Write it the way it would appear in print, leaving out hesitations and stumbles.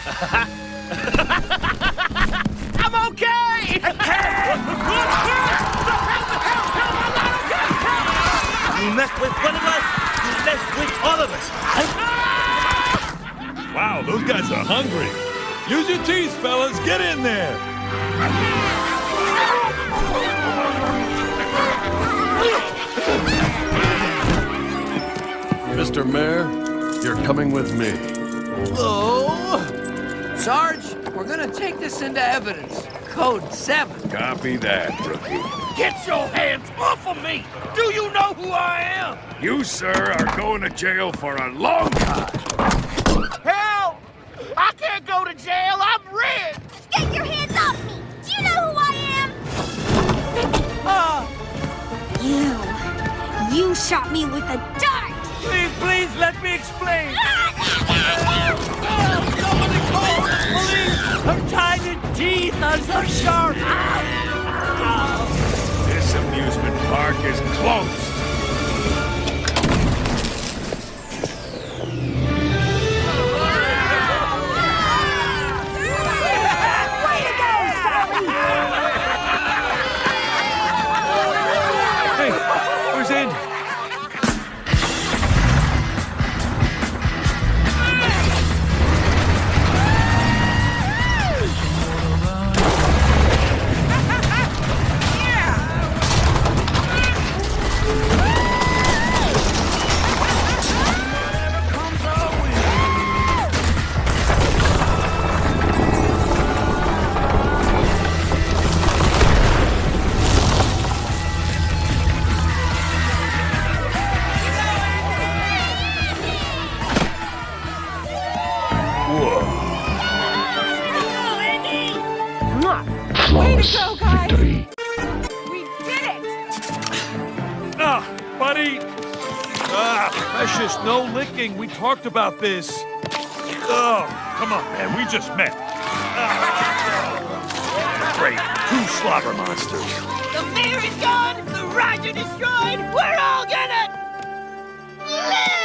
I'm okay! You messed with one of us, you messed with all of us. Wow, those guys are hungry. Use your teeth, fellas. Get in there. Mr. Mayor, you're coming with me. Oh! Sarge, we're gonna take this into evidence. Code 7. Copy that, rookie. Get your hands off of me! Do you know who I am? You, sir, are going to jail for a long time. Help! I can't go to jail. I'm rich. Get your hands off me! Do you know who I am? You shot me with a dart! Please let me explain. Somebody call the police! Her tiny teeth are so sharp. This amusement park is closed. Way to go, Sally! Hey, where's Andy? Way to go, guys! We did it! Ah, buddy. Precious, no licking. We talked about this. Oh, come on, man. We just met. Great. Two slobber monsters. The mayor is gone. The rides are destroyed. We're all gonna live.